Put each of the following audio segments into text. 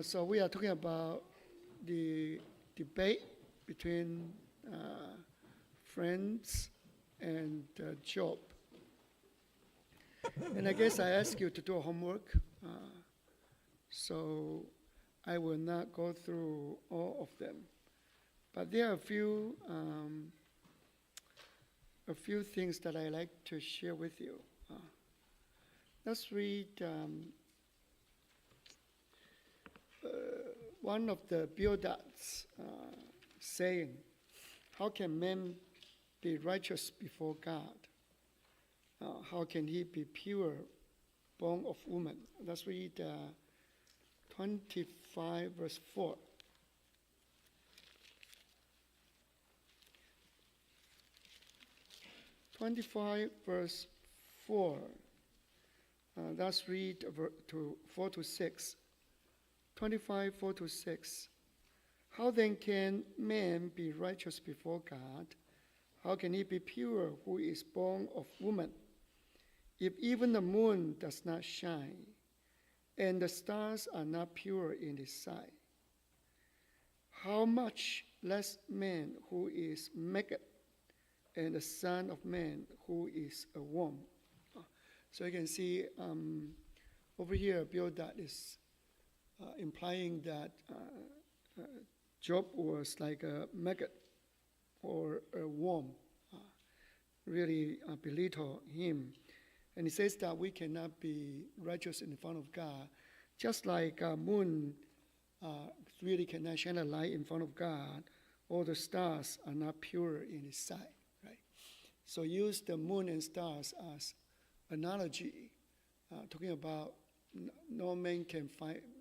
So we are talking about the debate between friends and Job. And I guess I asked you to do homework, so I will not go through all of them. But there are a few things that I like to share with you. Let's read one of the Bildad's saying, how can man be righteous before God? How can he be pure, born of woman? Let's read 25 verse 4. Verse 4. Let's read to 4 to 6. 25, 4 to 6. How then can man be righteous before God? How can he be pure who is born of woman? If even the moon does not shine, and the stars are not pure in his sight, how much less man who is naked, and the Son of Man who is a worm? So you can see over here, Bildad is implying that Job was like a maggot or a worm, really belittle him. And he says that we cannot be righteous in front of God, just like a moon really cannot shine a light in front of God, all the stars are not pure in his sight, right? So use the moon and stars as analogy, talking about no man can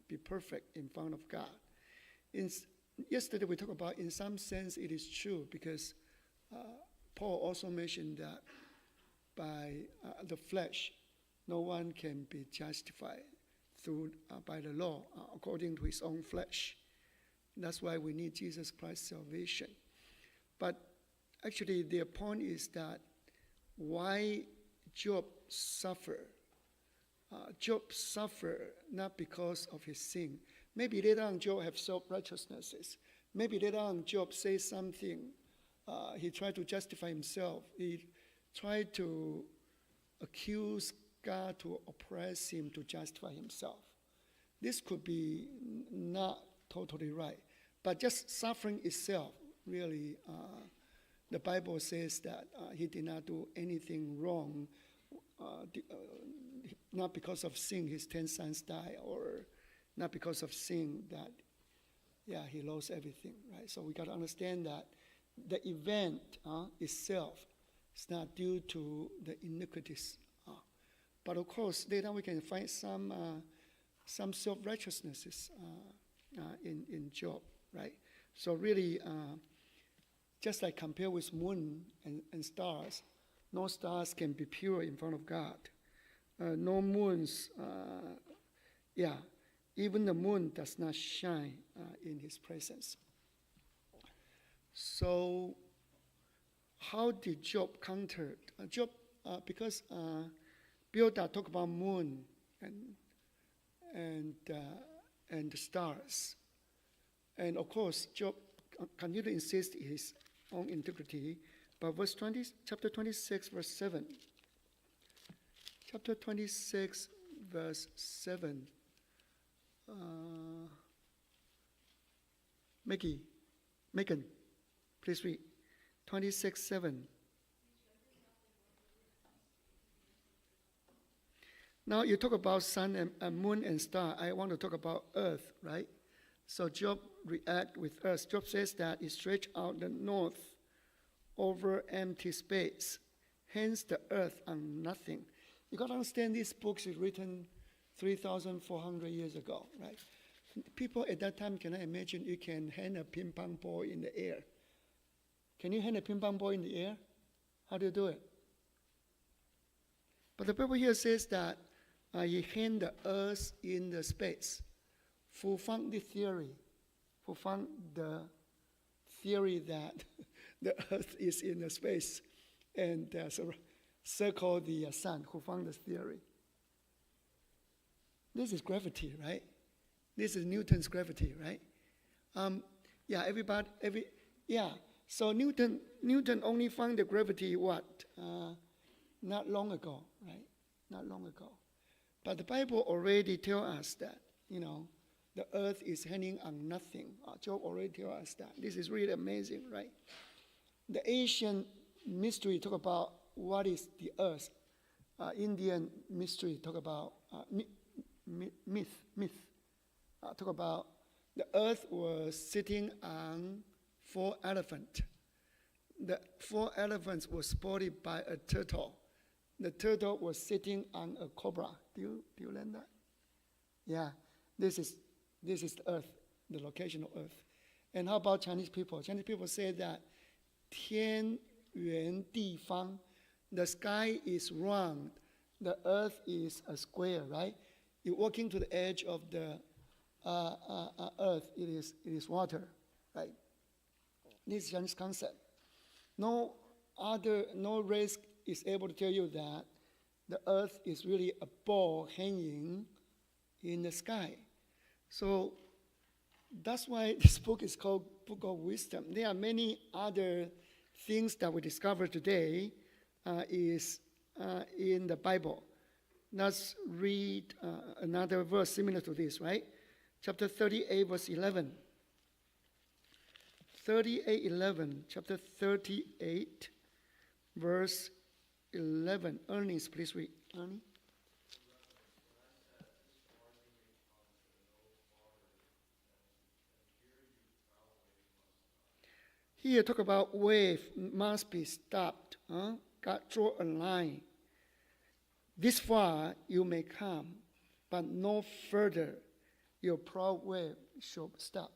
be perfect in front of God. Yesterday we talked about, in some sense, it is true, because Paul also mentioned that by the flesh, no one can be justified by the law according to his own flesh. That's why we need Jesus Christ's salvation. But actually, their point is that why Job suffered. Job suffered not because of his sin. Maybe later on Job have self-righteousnesses. Maybe later on Job says something. He tried to justify himself. He tried to accuse God to oppress him to justify himself. This could be not totally right. But just suffering itself, really, the Bible says that he did not do anything wrong. Not because of sin his 10 sons died, or not because of sin that, he lost everything, right? So we got to understand that the event itself is not due to the iniquities. But of course, later we can find some self-righteousnesses in Job, right? So really, just like compare with moon and stars, no stars can be pure in front of God. No moons, even the moon does not shine in his presence. So how did Job counter? Job, because Bildad talked about moon and the stars. And of course, Job continued to insist in his own integrity. But chapter 26, verse 7. Chapter 26, verse 7. Megan, please read. 26, 7. Now you talk about sun and moon and star. I want to talk about earth, right? So Job react with earth. Job says that he stretched out the north over empty space. Hence the earth and nothing. You got to understand, this book is written 3,400 years ago, right? People at that time cannot imagine you can hang a ping pong ball in the air. Can you hang a ping pong ball in the air? How do you do it? But the Bible here says that he hang the earth in the space. Who found the theory? Who found the theory that the earth is in the space and circle the sun? Who found this theory? This is gravity, right? This is Newton's gravity, right? Yeah, everybody, So Newton only found the gravity, not long ago, right? Not long ago. But the Bible already tells us that, the earth is hanging on nothing. Job already tells us that. This is really amazing, right? The ancient mystery talk about what is the earth. Indian mystery talk about myth. Talk about the earth was sitting on 4 elephants. The 4 elephants were supported by a turtle. The turtle was sitting on a cobra. Do you learn that? Yeah, this is the earth, the location of earth. And how about Chinese people? Chinese people say that 天圆地方, the sky is round, the earth is a square, right? You're walking to the edge of the earth, it is water, right? This is Chinese concept. No race is able to tell you that the earth is really a ball hanging in the sky. So that's why this book is called Book of Wisdom. There are many other things that we discover today is in the Bible. Let's read another verse similar to this, right? Chapter 38, verse 11. 38:11, chapter 38, verse 11. Ernest, please read. Ernie? Here talk about wave must be stopped. God draw a line. This far you may come, but no further. Your proud wave should stop.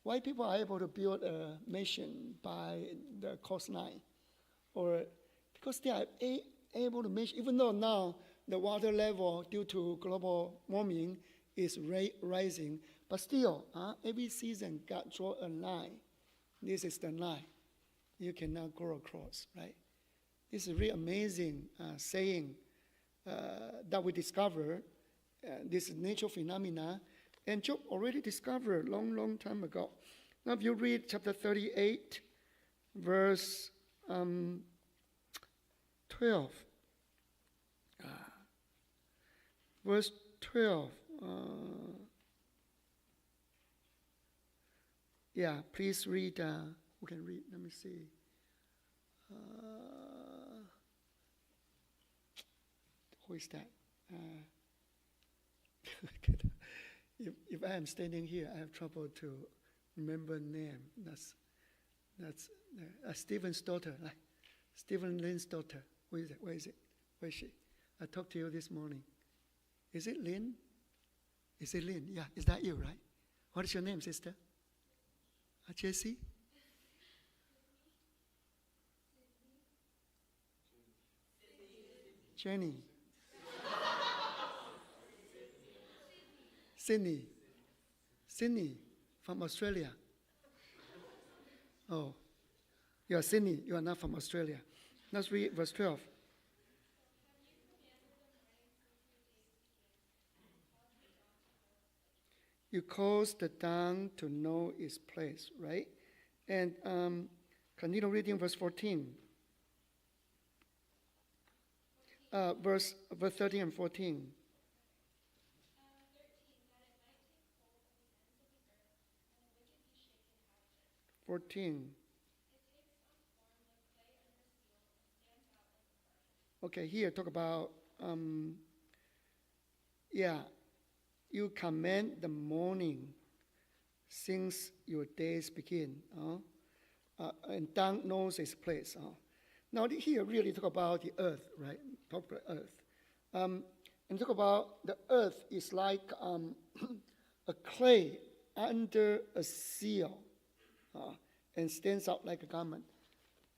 Why people are able to build a mansion by the coastline? Or because they are able to measure, even though now the water level due to global warming is rising, but still, every season God draw a line. This is the line. You cannot go across, right? This is really amazing saying that we discover this natural phenomena. And Job already discovered long time ago. Now if you read chapter 38, verse 12. Verse 12. Please read. Who can read? Let me see. Who is that? If I am standing here, I have trouble to remember name. That's Stephen's daughter, right? Stephen Lynn's daughter. Where is it? Where is she? I talked to you this morning. Is it Lynn? Is it Lynn? Yeah, is that you, right? What is your name, sister? Jessie? Jenny. Sydney from Australia. Oh, you are Sydney, you are not from Australia. Let's read verse 12. You cause the dawn to know its place, right? And continue reading verse 14. Verse 13 and 14. 14. Okay, here talk about, you command the morning since your days begin, and dawn knows its place. Now here really talk about the earth, right? Talk about earth. And talk about the earth is like a clay under a seal, and stands out like a garment.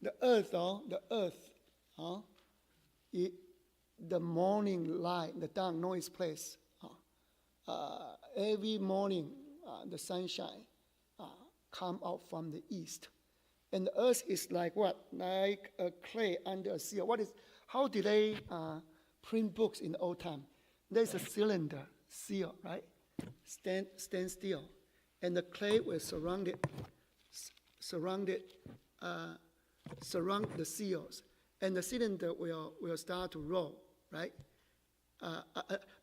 The earth, the morning light, the dawn knows its place. Every morning, the sunshine come out from the east. And the earth is like what? Like a clay under a seal. How did they print books in the old time? There's a cylinder, seal, right? stand still, and the clay will surround the seals, and the cylinder will start to roll, right?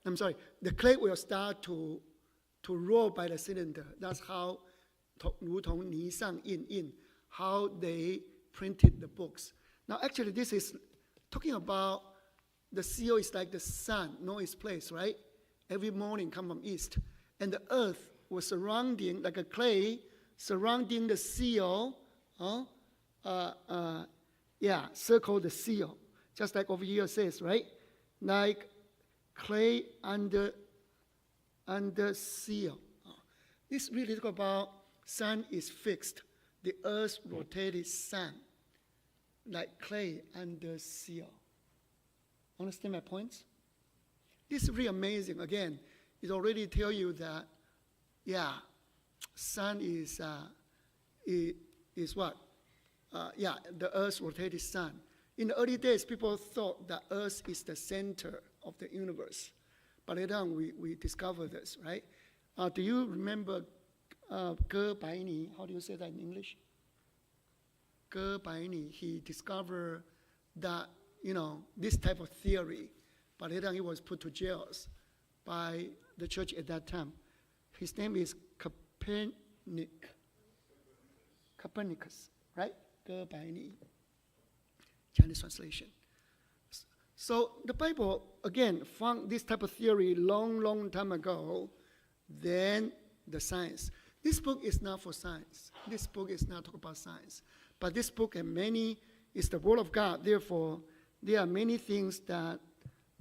I'm sorry, the clay will start to roll by the cylinder. That's how 如同泥上印印, how they printed the books. Now, actually, this is talking about the seal is like the sun, know its place, right? Every morning come from east. And the earth was surrounding, like a clay, surrounding the seal, circle the seal. Just like over here says, right? Like clay under seal. This really talk about sun is fixed. The earth rotated sun, like clay under seal. Understand my points? This is really amazing. Again, it already tell you that, sun is what? The earth rotated sun. In the early days, people thought that earth is the center of the universe. But later on, we discovered this, right? Do you remember Ge Baini? How do you say that in English? Ge Baini, he discovered that, this type of theory, but later on he was put to jail by the church at that time. His name is Copernicus, right? Ge Baini, Chinese translation. So the Bible, again, found this type of theory long time ago than the science. This book is not for science. This book is not talk about science. But this book and many is the Word of God. Therefore, there are many things that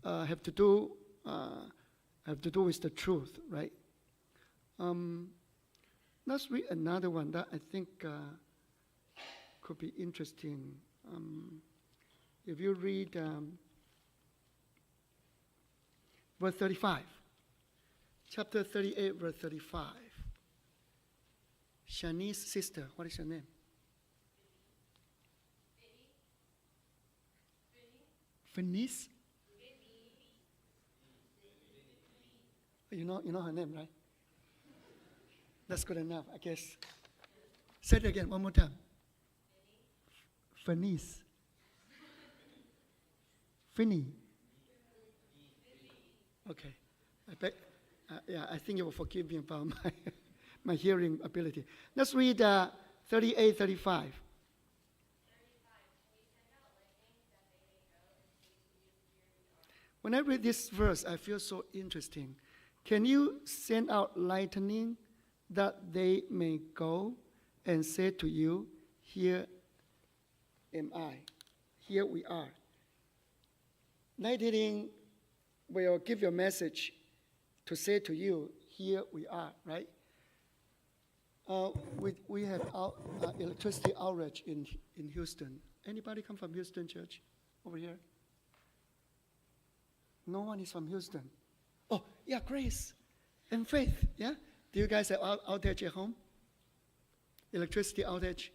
have to do with the truth, right? Let's read another one that I think could be interesting. If you read verse 35, chapter 38, verse 35. Shanice's sister, what is your name? Venice? You know her name, right? That's good enough, I guess. Say it again, one more time. Venice. Finny. Okay. I think you will forgive me about my hearing ability. Let's read 38, 35. When I read this verse, I feel so interesting. Can you send out lightning that they may go and say to you, here am I, here we are. Lightning will give you a message to say to you, here we are, right? We have electricity outage in Houston. Anybody come from Houston, church, over here? No one is from Houston. Oh, yeah, Grace and Faith, yeah? Do you guys have outage at home? Electricity outage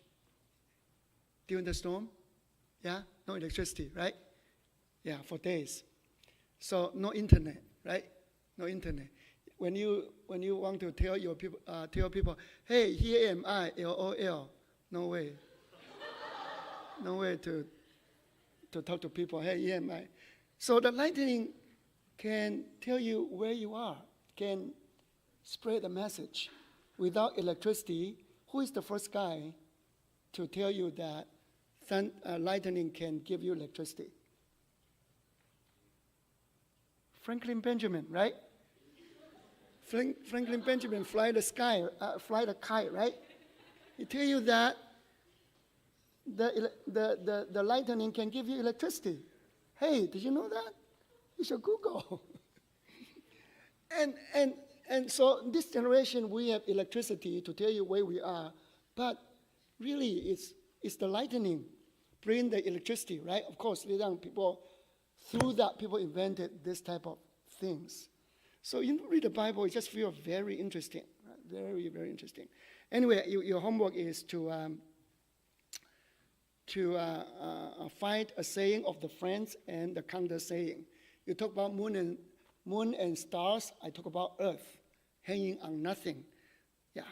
during the storm? Yeah, no electricity, right? Yeah, for days. So no internet, right? No internet. When you want to tell your people, hey, here am I, LOL. No way. No way to talk to people. Hey, here am I. So the lightning can tell you where you are, can spread the message. Without electricity, who is the first guy to tell you that lightning can give you electricity? Franklin Benjamin, right? Franklin Benjamin fly the kite, right? He tell you that the lightning can give you electricity. Hey, did you know that? You should Google. And so this generation, we have electricity to tell you where we are, but really it's the lightning bring the electricity, right? Of course, later on through that people invented this type of things. So you read the Bible, it just feels very interesting, right? Very, very interesting. Anyway, your homework is to find a saying of the friends and the counter saying. You talk about moon and stars, I talk about earth. hanging on nothing. Yeah.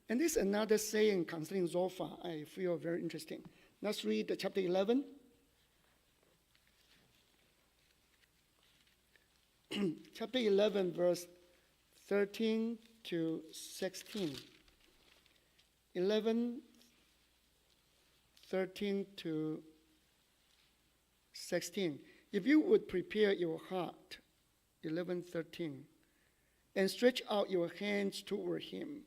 And this is another saying concerning Zophar I feel very interesting. Let's read chapter 11. Chapter 11, verse 13 to 16. 11, 13 to 16. If you would prepare your heart, 11:13, and stretch out your hands toward him,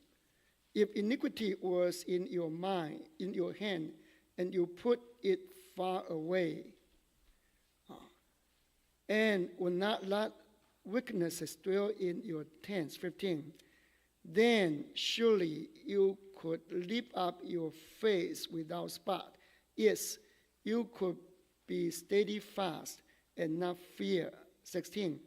if iniquity was in your mind, in your hand, and you put it far away, and will not let weaknesses dwell in your tents, 15, then surely you could lift up your face without spot. Yes, you could be steadfast and not fear, 16,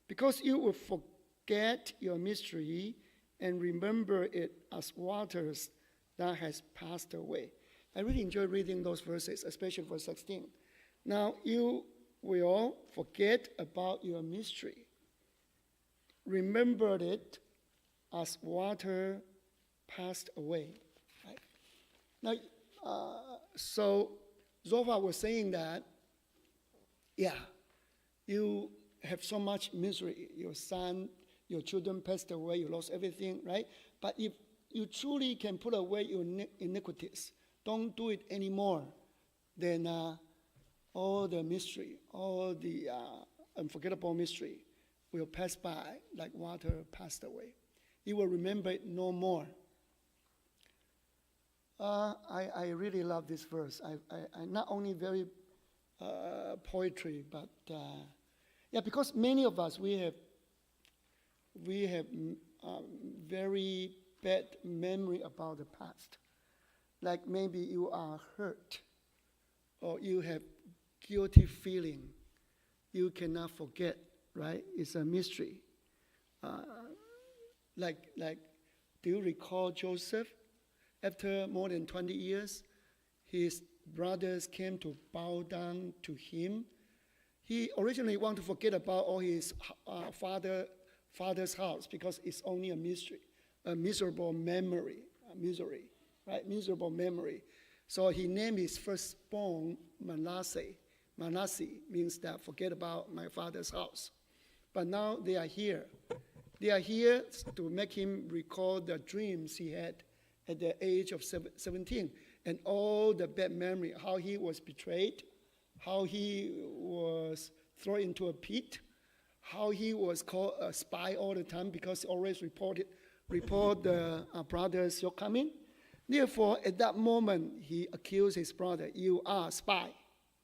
because you will forget your mystery and remember it as waters that has passed away. I really enjoy reading those verses, especially verse 16. Now you will forget about your mystery. Remember it as water passed away. Right? Now, so Zophar was saying that, yeah, you have so much misery. Your son, your children passed away, you lost everything, right? But if you truly can put away your iniquities, don't do it anymore, then all the mystery, all the unforgettable mystery will pass by like water passed away. You will remember it no more. I really love this verse. I not only very poetry, but yeah, because many of us, we have very bad memory about the past. Like maybe you are hurt, or you have guilty feeling. You cannot forget, right? It's a mystery. Like, do you recall Joseph? After more than 20 years, his brothers came to bow down to him. He originally wanted to forget about all his father's house because it's only a mystery, a miserable memory, misery, right? Miserable memory. So he named his firstborn Manasseh. Manasseh means that forget about my father's house. But now they are here. They are here to make him recall the dreams he had at the age of 17 and all the bad memory, how he was betrayed, how he was thrown into a pit, how he was called a spy all the time because he always report the brothers' shortcoming. Therefore, at that moment, he accused his brother, you are a spy,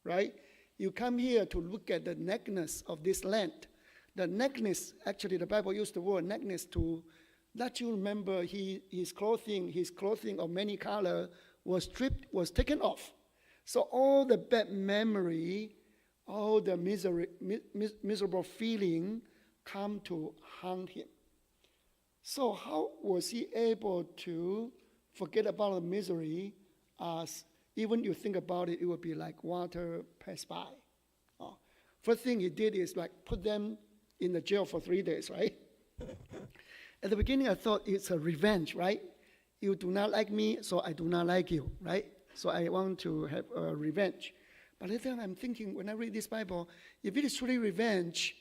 right? You come here to look at the nakedness of this land. The nakedness, actually the Bible used the word nakedness to let you remember his clothing of many color was stripped, was taken off. So all the bad memory, all the miserable feeling come to haunt him. So how was he able to forget about the misery as even you think about it, it would be like water pass by. First thing he did is like put them in the jail for 3 days, right? At the beginning, I thought it's a revenge, right? You do not like me, so I do not like you, right? So I want to have a revenge. But later I'm thinking, when I read this Bible, if it is truly revenge,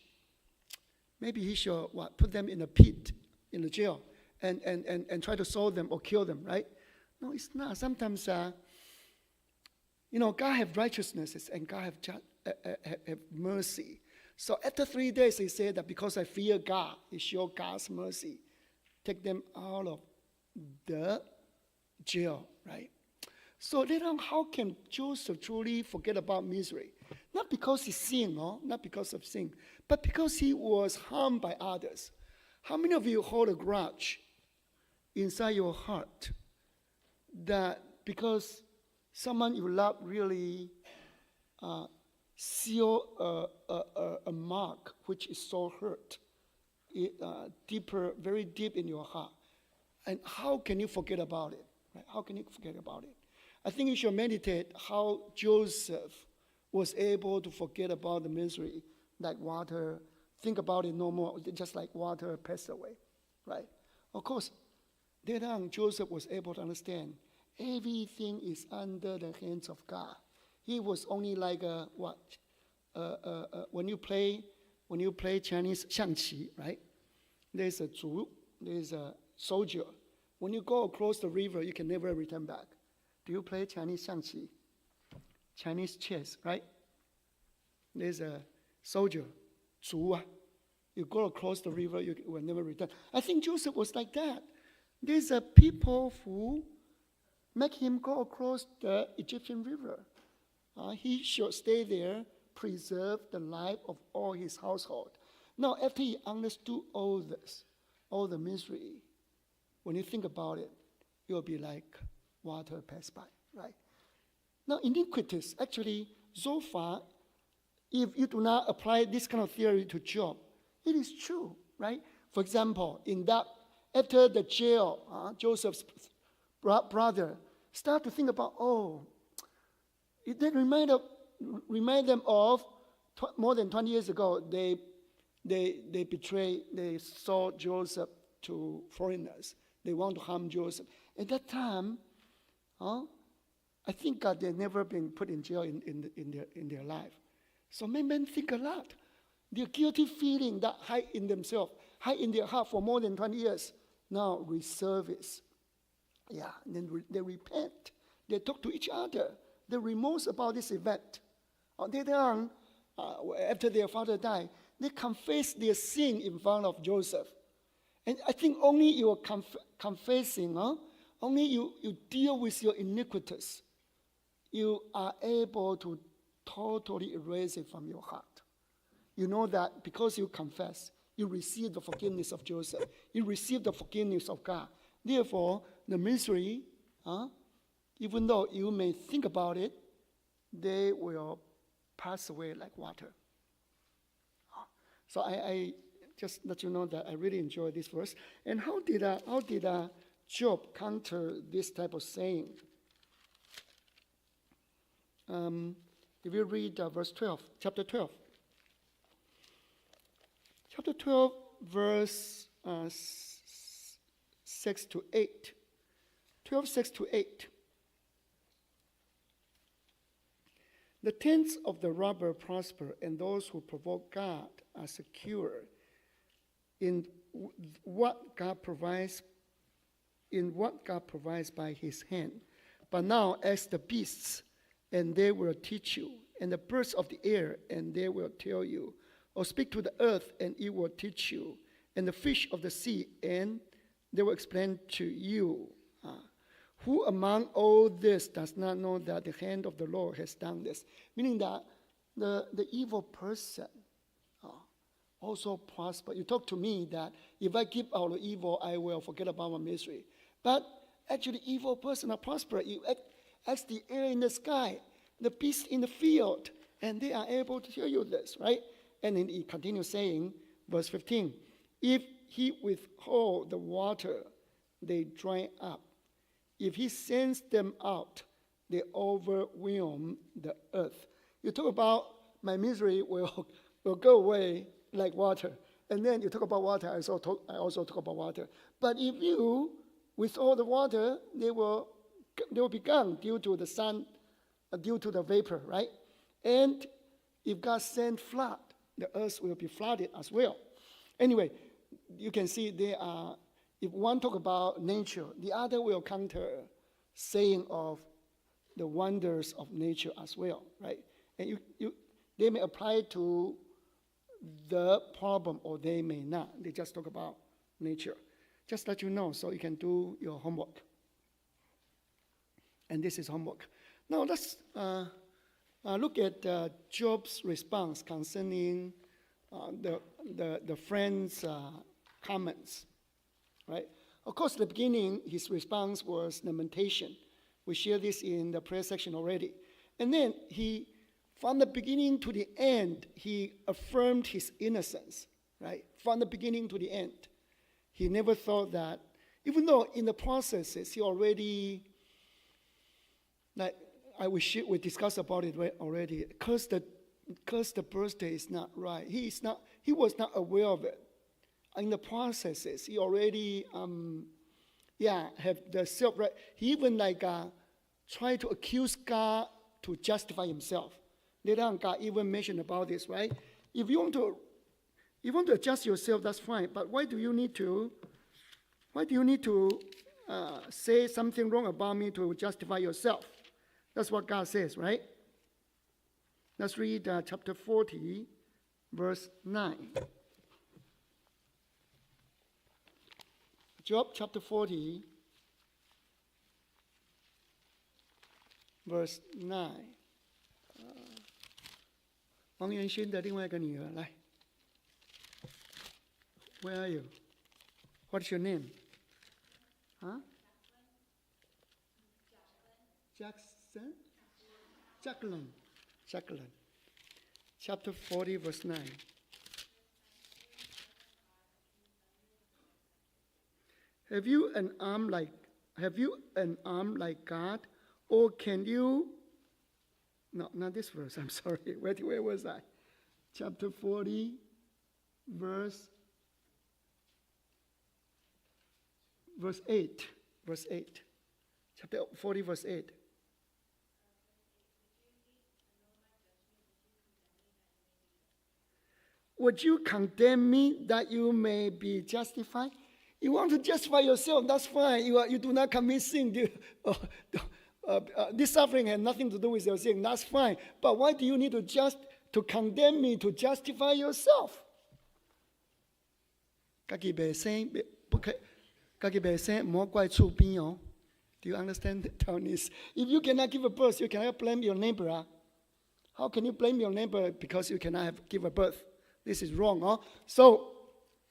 maybe he should put them in a pit, in the jail, and try to solve them or kill them, right? No, it's not. Sometimes, God have righteousness and God have mercy. So after 3 days, he said that because I fear God, he showed God's mercy. Take them out of the jail, right? So then how can Joseph truly forget about misery? Not because he sinned, not because of sin, but because he was harmed by others. How many of you hold a grudge inside your heart that because someone you love really seal a mark which is so hurt, deeper, very deep in your heart? And how can you forget about it? Right? How can you forget about it? I think you should meditate how Joseph was able to forget about the misery like water think about it no more, just like water passed away, right? Of course, later on, Joseph was able to understand everything is under the hands of God. He was only like when you play Chinese 象棋, right? There's a 卒, there's a soldier. When you go across the river, you can never return back. Do you play Chinese 象棋? Chinese chess, right? There's a soldier, 卒. You go across the river, you will never return. I think Joseph was like that. There's a people who make him go across the Egyptian river. He should stay there, preserve the life of all his household. Now, after he understood all this, all the misery, when you think about it, it will be like water passed by, right? Now, iniquities, actually, so far, if you do not apply this kind of theory to Job, it is true, right? For example, after the jail, Joseph's brother start to think about, it then remind them of more than 20 years ago, they sold Joseph to foreigners. They want to harm Joseph. At that time, I think they've never been put in jail in their life. So men think a lot. Their guilty feeling that hide in themselves, hide in their heart for more than 20 years, now resurface. Yeah, and then they repent. They talk to each other. They remorse about this event. Later on, after their father died, they confess their sin in front of Joseph. And I think only you are confessing, only you deal with your iniquities, you are able to totally erase it from your heart. You know that because you confess, you receive the forgiveness of Joseph. You receive the forgiveness of God. Therefore, the misery, even though you may think about it, they will pass away like water. So I just let you know that I really enjoy this verse. And how did Job counter this type of saying? If you read verse 12, chapter 12. Chapter 12, verse 6 to 8. 12, 6 to 8. The tents of the robber prosper, and those who provoke God are secure. In what God provides by his hand. But now ask the beasts, and they will teach you, and the birds of the air, and they will tell you. Or speak to the earth, and it will teach you, and the fish of the sea, and they will explain to you. Who among all this does not know that the hand of the Lord has done this? Meaning that the evil person also prosper. You talk to me that if I give out the evil, I will forget about my misery. But actually, evil person are prosper. You ask the air in the sky, the beasts in the field, and they are able to tell you this, right? And then he continues saying, verse 15, if he withhold the water, they dry up. If he sends them out, they overwhelm the earth. You talk about my misery will go away like water. And then you talk about water, I also talk about water. But if you withhold the water, they will be gone due to the sun, due to the vapor, right? And if God sends flood, the earth will be flooded as well. Anyway, you can see they are, if one talk about nature, the other will counter saying of the wonders of nature as well, right? And they may apply to the problem or they may not. They just talk about nature. Just let you know so you can do your homework. And this is homework. Now let's look at Job's response concerning the friend's comments, right? Of course, at the beginning, his response was lamentation. We share this in the prayer section already. And then from the beginning to the end, he affirmed his innocence, right? From the beginning to the end. He never thought that, even though in the processes, he already, like we discussed about it already, cursed because the birthday is not right. He was not aware of it. In the processes, he already, have the self right. He even tried to accuse God to justify himself. Later on, God even mentioned about this, right? If you want to adjust yourself, that's fine. But why do you need to say something wrong about me to justify yourself? That's what God says, right? Let's read chapter 40, verse 9. Job chapter 40, verse 9. 王元勋的另外一个女儿，来 ，Where are you? What's your name? Huh? Jackson? Jacqueline. Jacqueline. Chapter 40, verse 9. Have you an arm like God? Or can you? No, not this verse. I'm sorry. Where was I? Chapter 40, verse 8. Verse 8. Chapter 40, verse 8. Would you condemn me that you may be justified? You want to justify yourself, that's fine. You do not commit sin. This suffering has nothing to do with your sin, that's fine. But why do you need to condemn me, to justify yourself? 自己袂生，不可，自己袂生，莫怪厝边哦。Do you understand the Taiwanese? If you cannot give a birth, you cannot blame your neighbor. How can you blame your neighbor because you cannot give a birth? This is wrong. So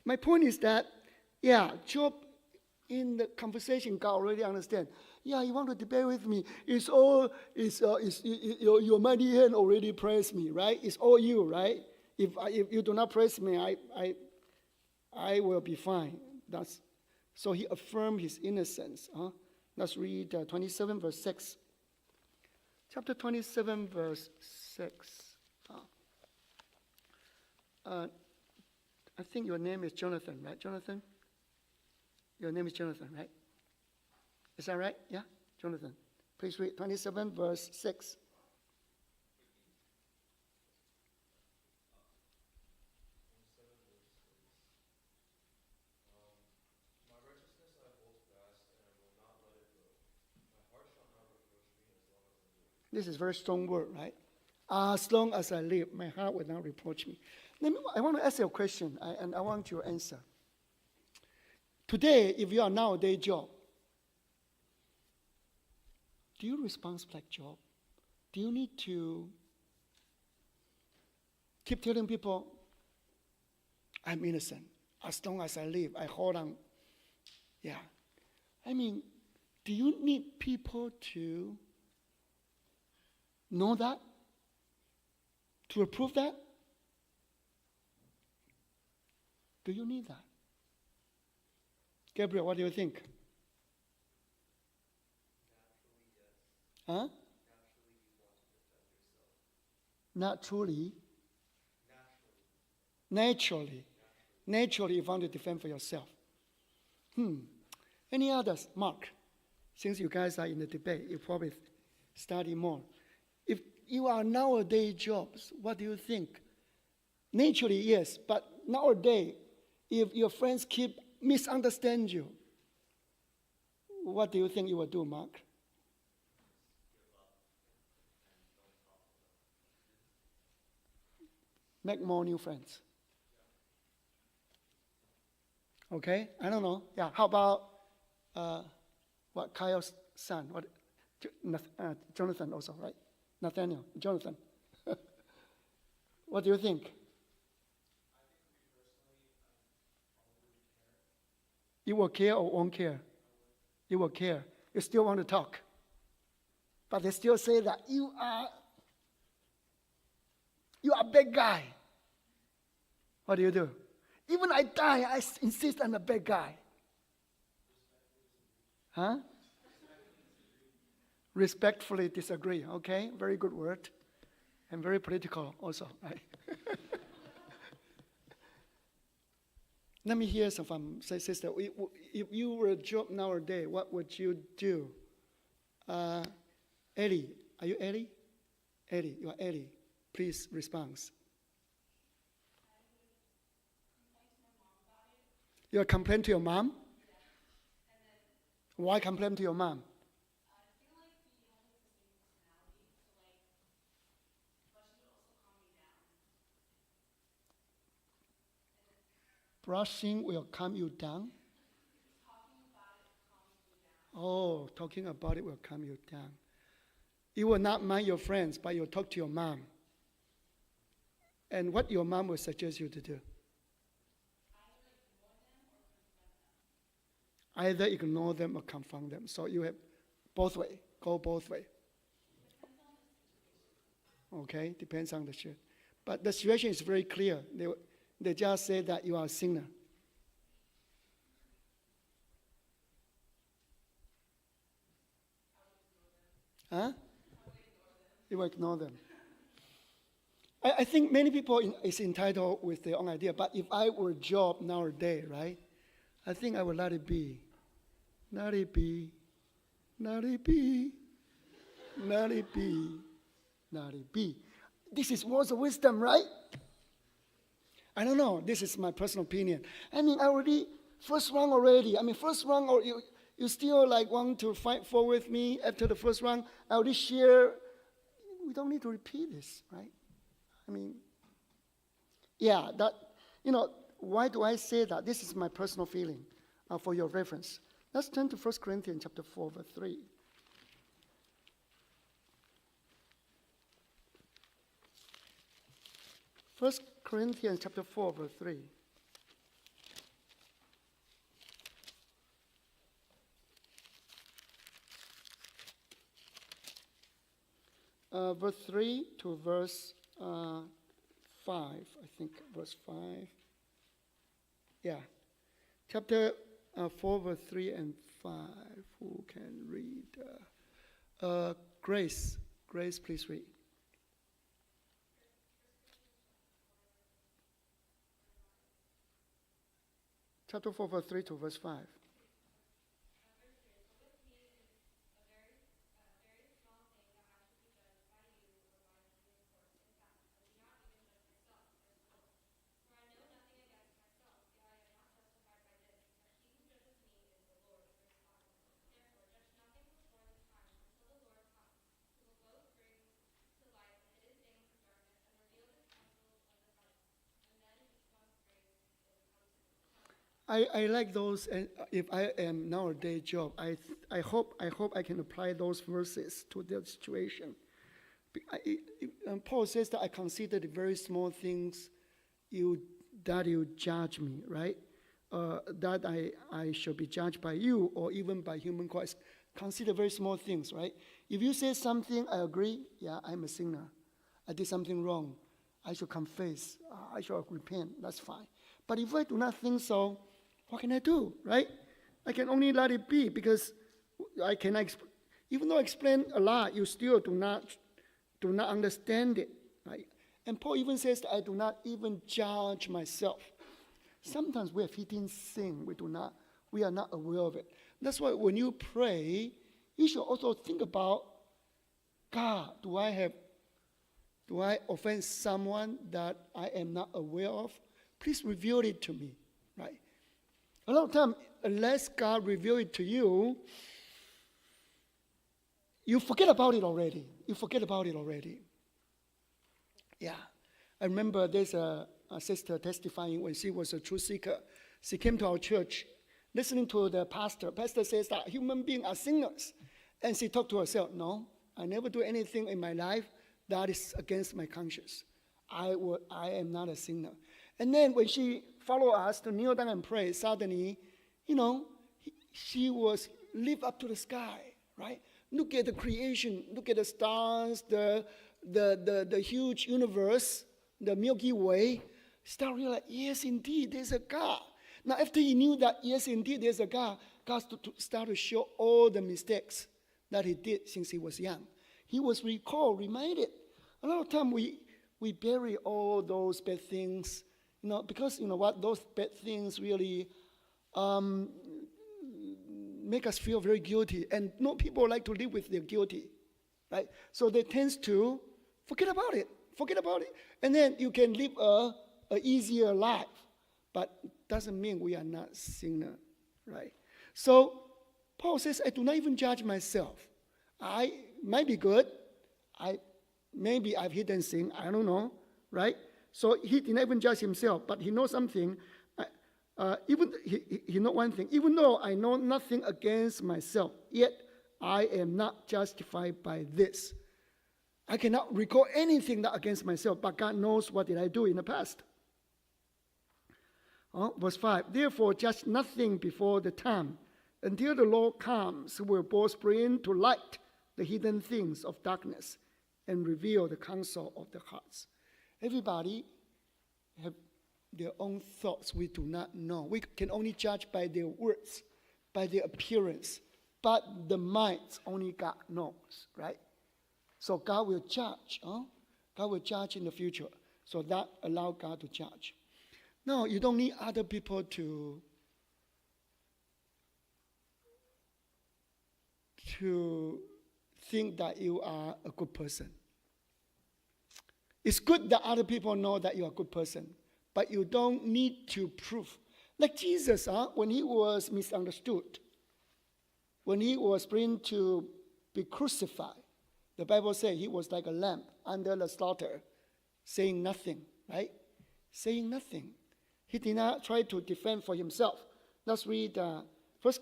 my point is that, Job in the conversation, God already understand. Yeah, you want to debate with me? Your mighty hand already praised me, right? It's all you, right? If you do not praise me, I will be fine. So he affirmed his innocence. Let's read 27 verse 6. Chapter 27 verse 6. I think your name is Jonathan, right? Jonathan? Your name is Jonathan, right? Is that right? Yeah? Jonathan. Please read 27 verse 6. My righteousness I hold fast, and I will not let it go. My heart shall not reproach me as long as I live. This is a very strong word, right? As long as I live, my heart will not reproach me. I want to ask you a question, and I want your answer. Today, if you are nowadays Job, do you respond like Job? Do you need to keep telling people, I'm innocent. As long as I live, I hold on. Yeah. Do you need people to know that? To approve that? Do you need that? Gabriel, what do you think? Naturally, yes. Huh? Naturally, you want to defend yourself. Naturally. Naturally, you want to defend for yourself. Any others? Mark, since you guys are in the debate, you probably study more. If you are nowadays Jobs, what do you think? Naturally, yes, but nowadays, if your friends keep misunderstand you, what do you think you will do, Mark? Make more new friends. Okay, I don't know. Yeah, how about Kyle's son? Jonathan also, right? Nathaniel, Jonathan. What do you think? You will care or won't care? You will care. You still want to talk. But they still say that you are a bad guy. What do? Even I die, I insist I'm a bad guy. Huh? Respectfully disagree. Okay, very good word. and very political also, right? Let me hear some from sister. If you were a job nowadays, what would you do? Ellie, are you Ellie? Ellie, you are Ellie. Please respond. You are complain to your mom? Why complain to your mom? Brushing will calm you down? Oh, talking about it will calm you down. You will not mind your friends, but you'll talk to your mom. And what your mom will suggest you to do? Either ignore them or confront them. So you have both way. Go both way. Okay, depends on the situation. But the situation is very clear. They just say that you are a sinner. Huh? You will ignore them. I think many people is entitled with their own idea. But if I were a job nowadays, right? I think I would let it be. Let it be. Let it be. Let it be. Let it be. This is words of wisdom, right? I don't know. This is my personal opinion. I mean, first round already. First round, or you still like want to fight for with me after the first round. I already share. We don't need to repeat this, right? Why do I say that? This is my personal feeling for your reference. Let's turn to 1 Corinthians chapter 4, verse 3. First Corinthians chapter 4, verse 3. Verse 3 to verse 5, I think, verse 5. Yeah. Chapter 4, verse 3 and 5. Who can read? Grace, please read. Chapter 4, verse 3 to verse 5. I like those, and if I am nowadays job, I hope I can apply those verses to the situation. Paul says that I consider the very small things that you judge me, right? That I should be judged by you or even by human courts. Consider very small things, right? If you say something, I agree, yeah, I'm a sinner. I did something wrong. I should confess. I should repent. That's fine. But if I do not think so, what can I do, right? I can only let it be because I cannot, even though I explain a lot, you still do not understand it, right? And Paul even says that I do not even judge myself. Sometimes we have hidden sin. We are not aware of it. That's why when you pray, you should also think about, God, do I offend someone that I am not aware of? Please reveal it to me, right? A lot of time, unless God reveal it to you, you forget about it already. Yeah. I remember there's a sister testifying when she was a truth seeker. She came to our church, listening to the pastor. Pastor says that human beings are sinners. And she talked to herself, no, I never do anything in my life that is against my conscience. I am not a sinner. And then when she followed us to kneel down and pray, suddenly, she was lift up to the sky, right? Look at the creation, look at the stars, the huge universe, the Milky Way. Start realize, yes, indeed, there's a God. Now, after he knew that, yes, indeed, there's a God, God started to show all the mistakes that he did since he was young. He was reminded A lot of time we bury all those bad things, because you know what, those bad things really make us feel very guilty, and no people like to live with their guilty, right? So they tend to forget about it, and then you can live a easier life, but doesn't mean we are not sinner, right? So Paul says, I do not even judge myself. I might be good. Maybe I've hidden sin. I don't know, right? So he did not even judge himself, but he knows something. He knows one thing. Even though I know nothing against myself, yet I am not justified by this. I cannot recall anything that against myself, but God knows what did I do in the past. Verse 5, therefore judge nothing before the time, until the Lord comes, who will both bring to light the hidden things of darkness and reveal the counsel of the hearts. Everybody have their own thoughts we do not know. We can only judge by their words, by their appearance, but the minds only God knows, right? So God will judge. God will judge in the future. So that allow God to judge. No, you don't need other people to think that you are a good person. It's good that other people know that you are a good person, but you don't need to prove. Like Jesus, when he was misunderstood, when he was brought to be crucified, the Bible says he was like a lamb under the slaughter, saying nothing, right? Saying nothing. He did not try to defend for himself. Let's read 1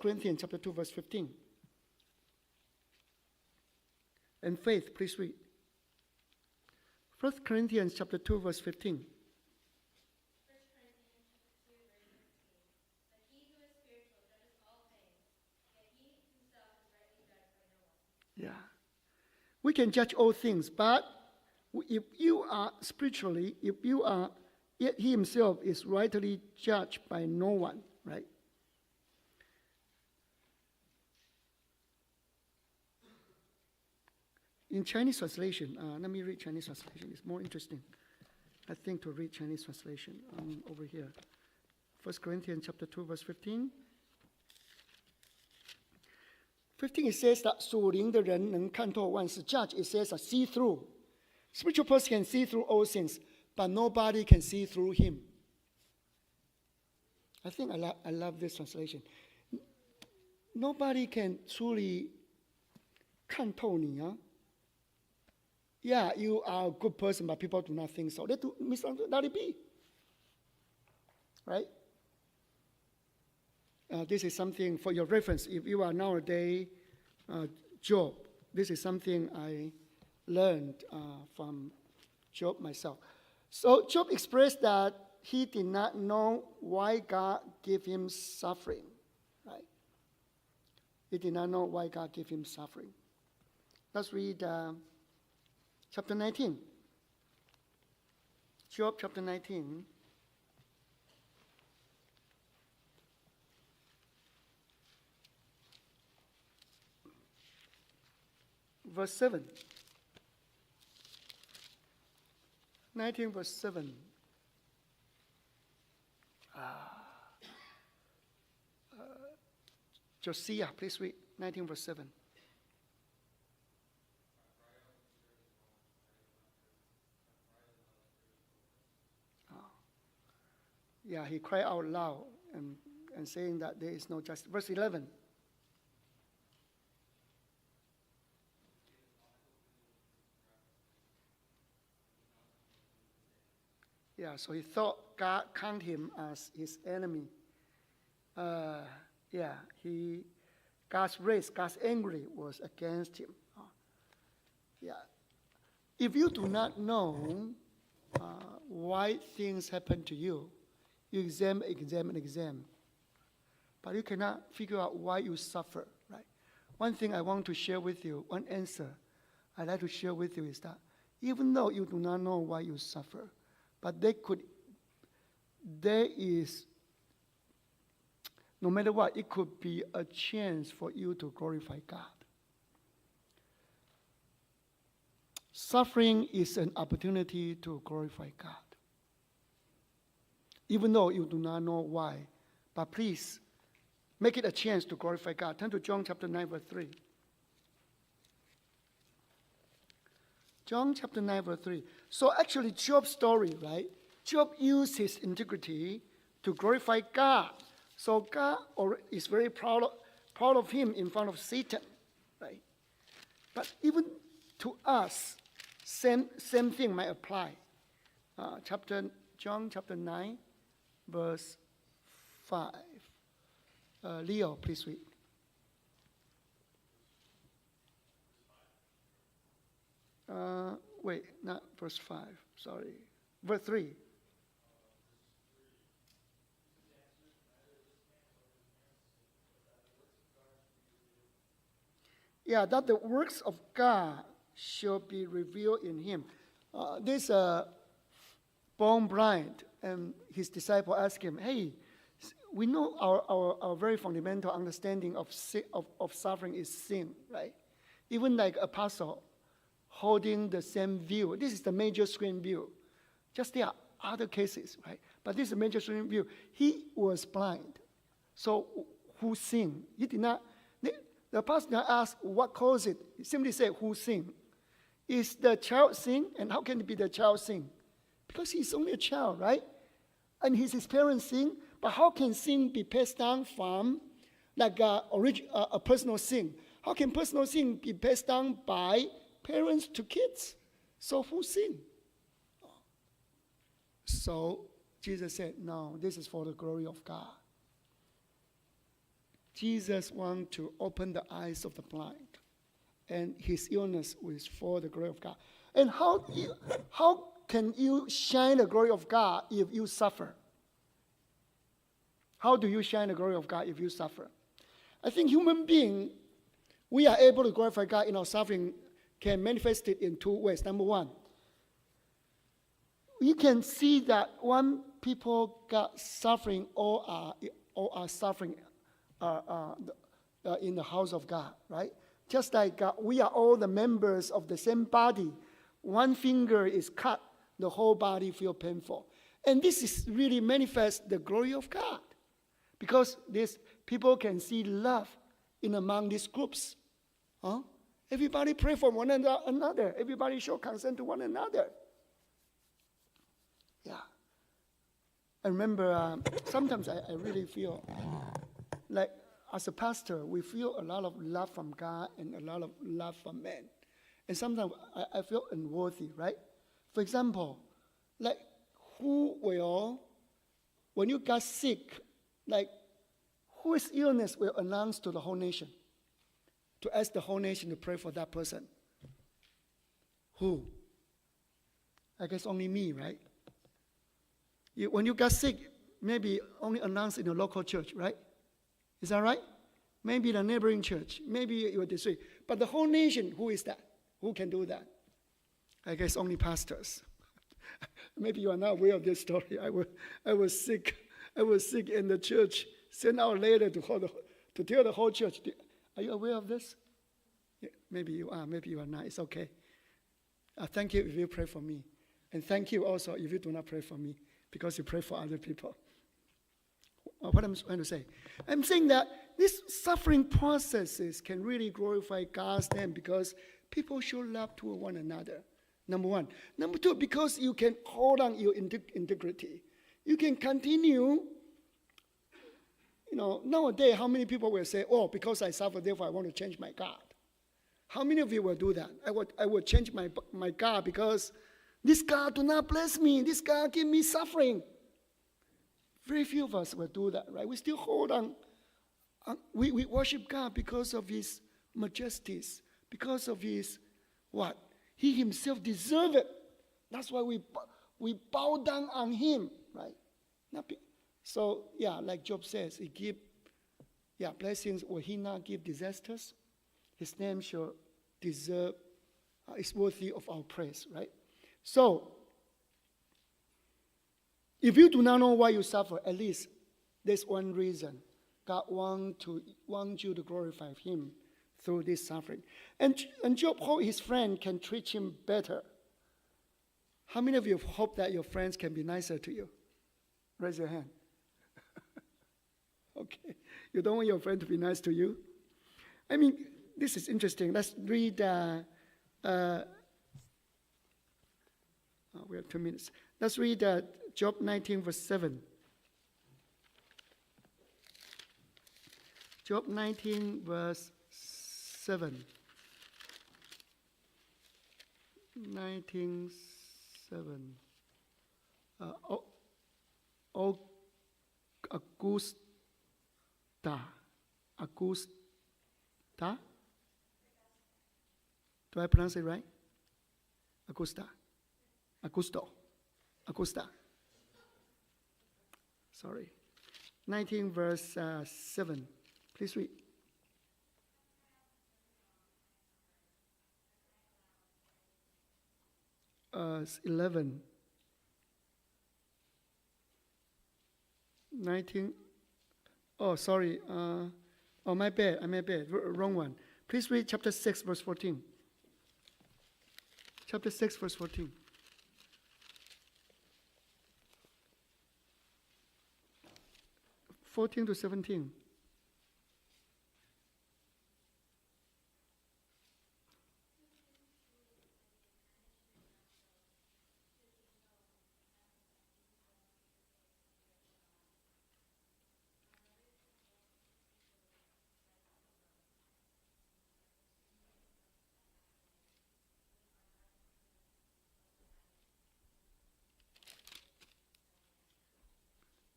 Corinthians chapter 2, verse 15. And Faith, please read. 1 Corinthians chapter 2, verse 15. 1 Corinthians chapter 2, verse 15. But he who is spiritual judges all things, yet he himself is rightly judged by no one. Yeah. We can judge all things, but if you are spiritually, yet he himself is rightly judged by no one, right? In Chinese translation, let me read Chinese translation. It's more interesting, I think, to read Chinese translation over here. 1 Corinthians chapter 2, verse 15. 15 it says that 属灵的人能看透万事. Judge, it says see through. Spiritual person can see through all things, but nobody can see through him. I think I love this translation. Nobody can truly 看透你. Yeah, you are a good person, but people do not think so. They do misunderstand. Let it be. Right? This is something for your reference. If you are nowadays Job, this is something I learned from Job myself. So Job expressed that he did not know why God gave him suffering. Right? He did not know why God gave him suffering. Let's read chapter 19. Job chapter 19. Verse 7. 19 verse 7. Josiah, please read 19 verse 7. Yeah, he cried out loud and saying that there is no justice. Verse 11. Yeah, so he thought God counted him as his enemy. God's wrath, God's anger was against him. Yeah. If you do not know why things happen to you, you examine. But you cannot figure out why you suffer, right? One thing I want to share with you, one answer I'd like to share with you is that even though you do not know why you suffer, but there is, no matter what, it could be a chance for you to glorify God. Suffering is an opportunity to glorify God. Even though you do not know why, but please make it a chance to glorify God. Turn to John chapter 9, verse 3. John chapter 9, verse 3. So actually, Job's story, right? Job used his integrity to glorify God. So God is very proud of him in front of Satan, right? But even to us, same thing might apply. John chapter 9, verse 5. Leo, please read. Wait, not verse 5, sorry. Verse 3. Yeah, that the works of God shall be revealed in him. This born blind, and his disciple asked him, hey, we know our very fundamental understanding of suffering is sin, right? Even like apostle holding the same view. This is the major screen view. Just there are other cases, right? But this is a major screen view. He was blind. So who sinned? He did not. The apostle did not ask what caused it. He simply said, who sinned? Is the child sin? And how can it be the child sin? Because he's only a child, right? And he's his parents sin. But how can sin be passed down from like a personal sin? How can personal sin be passed down by parents to kids? So who sinned? So Jesus said, no, this is for the glory of God. Jesus wants to open the eyes of the blind. And his illness was for the glory of God. And how can you shine the glory of God if you suffer? How do you shine the glory of God if you suffer? I think human beings, we are able to glorify God in our suffering, can manifest it in two ways. Number one, you can see that when people got suffering or are suffering in the house of God, right? Just like we are all the members of the same body. One finger is cut, the whole body feel painful. And this is really manifest the glory of God. Because these people can see love in among these groups. Everybody pray for one another. Everybody show concern to one another. Yeah. I remember sometimes I really feel like as a pastor, we feel a lot of love from God and a lot of love from men. And sometimes I feel unworthy, right? For example, like when you got sick, like whose illness will announce to the whole nation? To ask the whole nation to pray for that person. Who? I guess only me, right? When you got sick, maybe only announced in the local church, right? Is that right? Maybe the neighboring church, maybe your district. But the whole nation, who is that? Who can do that? I guess only pastors. Maybe you are not aware of this story. I was sick. I was sick in the church. Sent out later to tell the whole church. Are you aware of this? Yeah, maybe you are. Maybe you are not. It's okay. Thank you if you pray for me. And thank you also if you do not pray for me, because you pray for other people. What I'm trying to say? I'm saying that these suffering processes can really glorify God's name because people show love to one another. Number one. Number two, because you can hold on your integrity. You can continue. Nowadays, how many people will say, oh, because I suffer, therefore I want to change my God? How many of you will do that? I would change my God because this God do not bless me. This God give me suffering. Very few of us will do that, right? We still hold on. We worship God because of his majesties, because of his what? He himself deserved it. That's why we bow down on him, right? So, like Job says, he give, blessings. Will he not give disasters? His name shall deserve, is worthy of our praise, right? So, if you do not know why you suffer, at least there's one reason. God wants you to glorify him through this suffering. And Job hoped his friend can treat him better. How many of you hope that your friends can be nicer to you? Raise your hand. Okay. You don't want your friend to be nice to you? I mean, this is interesting. Let's read, we have 2 minutes. Let's read Job 19, verse 7. Job 19, verse 7. 19, 7. Augusta. Do I pronounce it right? Augusta. Sorry. 19 verse 7. Please read. It's 11. 19. Oh, sorry. My bad. Wrong one. Please read chapter 6, verse 14. Chapter 6, verse 14. to 17.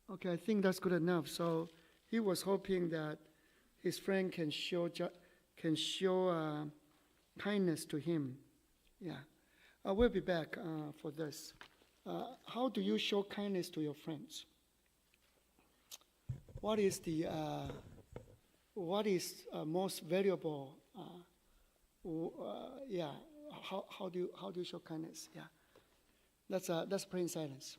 Okay, I think that's good enough. So he was hoping that his friend can show kindness to him. Yeah, we'll be back for this. How do you show kindness to your friends? What is the most valuable? How do you show kindness? Yeah, let's pray in silence.